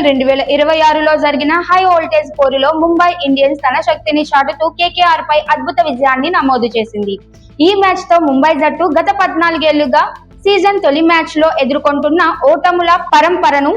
2026లో జరిగిన high voltage పోరులో Mumbai Indians తన శక్తిని చాటుతూ కేకేఆర్ పై అద్భుత విజయాన్ని నమోదు చేసింది. ఈ మ్యాచ్ తో ముంబై జట్టు గత 14 ఏళ్లుగా సీజన్ తొలి మ్యాచ్ లో ఎదుర్కొంటున్న ఓటముల పరంపరను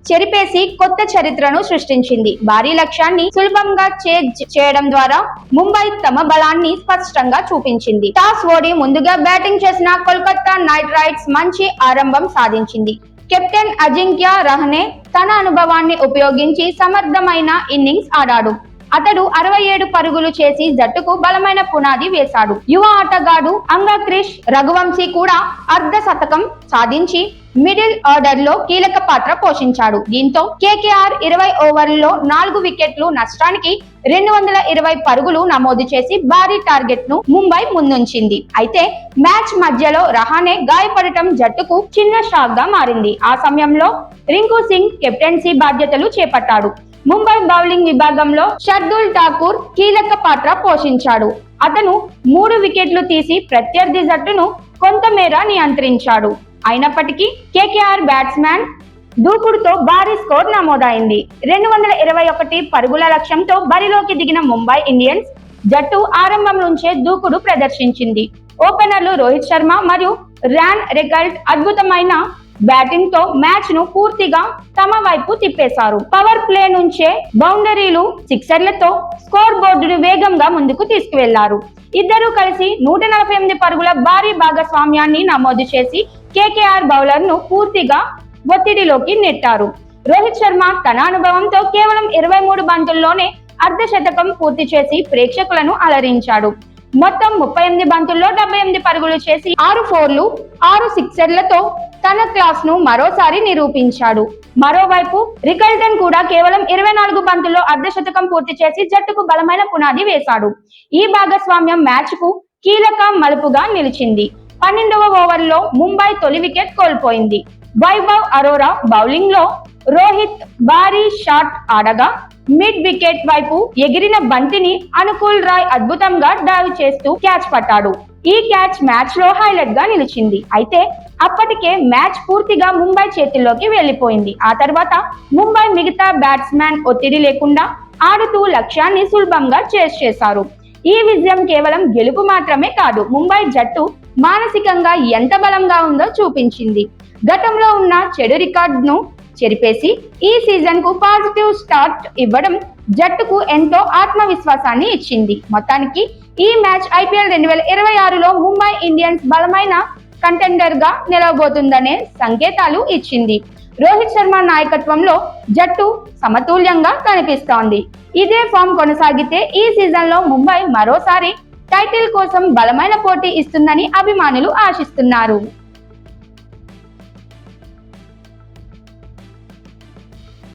చెరిపేసి కొత్త చరిత్రను సృష్టించింది. భారీ లక్ష్యాన్ని సులభంగా చేజ్ చేయడం ద్వారా ముంబై తమ బలాన్ని స్పష్టంగా చూపించింది. టాస్ ఓడి ముందుగా బ్యాటింగ్ చేసిన కోల్కతా నైట్ రైడర్స్ మంచి ఆరంభం సాధించింది. కెప్టెన్ అజింక్య రహానే తన అనుభవాన్ని ఉపయోగించి సమర్థమైన ఇన్నింగ్స్ ఆడాడు. అతడు 67 పరుగులు చేసి జట్టుకు బలమైన పునాది వేశాడు. యువ ఆటగాడు అంగక్రిష్ రఘువంశీ కూడా అర్ధ శతకం సాధించి మిడిల్ ఆర్డర్ లో కీలక పాత్ర పోషించాడు. దీంతో కేకేఆర్ 20 ఓవర్లలో 4 వికెట్లు నష్టానికి 220 పరుగులు నమోదు చేసి భారీ టార్గెట్ ను ముంబై ముందుంచింది. అయితే మ్యాచ్ మధ్యలో రహానే గాయపడటం జట్టుకు చిన్న షాక్ గా మారింది. ఆ సమయంలో రింకు సింగ్ కెప్టెన్సీ బాధ్యతలు చేపట్టాడు. ముంబై బౌలింగ్ విభాగంలో షర్దుల్ ఠాకూర్ కీలక పాత్ర పోషించాడు. అతను 3 వికెట్లు తీసి ప్రత్యర్థి జట్టును కొంతమేర నియంత్రించాడు. అయినప్పటికీ కేకేఆర్ బ్యాట్స్మెన్ దూకుడుతో భారీ స్కోర్ నమోదైంది. 221 పరుగుల లక్ష్యంతో బరిలోకి దిగిన ముంబై ఇండియన్స్ జట్టు ఆరంభం నుంచే దూకుడు ప్రదర్శించింది. ఓపెనర్లు రోహిత్ శర్మ మరియు ర్యాన్ రెకల్ట్ అద్భుతమైన బ్యాటింగ్ తో మ్యాచ్ ను పూర్తిగా తమ వైపు తిప్పేశారు. పవర్ ప్లే నుంచే బౌండరీలు, సిక్సర్లతో స్కోర్ బోర్డును వేగంగా ముందుకు తీసుకువెళ్లారు. ఇద్దరూ కలిసి 148 పరుగుల భారీ భాగస్వామ్యాన్ని నమోదు చేసి కేకేఆర్ బౌలర్ ను పూర్తిగా ఒత్తిడిలోకి నెట్టారు. రోహిత్ శర్మ తన అనుభవంతో కేవలం 23 బంతుల్లోనే అర్ధ శతకం పూర్తి చేసి ప్రేక్షకులను అలరించాడు. మొత్తం 38 బంతుల్లో 78 పరుగులు చేసి 6 ఫోర్లు 6 సిక్సర్లతో తన క్లాస్ ను మరోసారి నిరూపించాడు. మరోవైపు రికల్టన్ కూడా కేవలం 24 బంతుల్లో అర్ధ శతకం పూర్తి చేసి జట్టుకు బలమైన పునాది వేశాడు. ఈ భాగస్వామ్యం మ్యాచ్ కు కీలక మలుపుగా నిలిచింది. 12వ ఓవర్లో ముంబై తొలి వికెట్ కోల్పోయింది. వైభవ్ అరోరా బౌలింగ్ లో రోహిత్ భారీ షాట్ ఆడగా మిడ్ వికెట్ వైపు ఎగిరిన బంతిని అనుకూల్ రాయ్ అద్భుతంగా డైవ్ చేస్తూ క్యాచ్ పట్టాడు. ఈ క్యాచ్ మ్యాచ్ లో హైలైట్ గా నిలిచింది. అయితే అప్పటికే మ్యాచ్ పూర్తిగా ముంబై చేతుల్లోకి వెళ్లిపోయింది. ఆ తర్వాత ముంబై మిగతా బ్యాట్స్మెన్ ఒత్తిడి లేకుండా ఆడుతూ లక్ష్యాన్ని సులభంగా చేజ్ చేశారు. ఈ విజయం కేవలం గెలుపు మాత్రమే కాదు, ముంబై జట్టు మానసికంగా ఎంత బలంగా ఉందో చూపించింది. గతంలో ఉన్న చెడు రికార్డును చెరిపేసి ఈ సీజన్ కు పాజిటివ్ స్టార్ట్ ఇవ్వడం జట్టుకు ఎంతో ఆత్మవిశ్వాసాన్ని ఇచ్చింది. మొత్తానికి ఈ మ్యాచ్ IPL 2026లో ముంబై ఇండియన్స్ బలమైన కంటెండర్ గా నిలవబోతుందనే సంకేతాలు ఇచ్చింది. రోహిత్ శర్మ నాయకత్వంలో జట్టు సమతుల్యంగా కనిపిస్తోంది. ఇదే ఫామ్ కొనసాగితే ఈ సీజన్ లో ముంబై మరోసారి టైటిల్ కోసం బలమైన పోటీ ఇస్తుందని అభిమానులు ఆశిస్తున్నారు.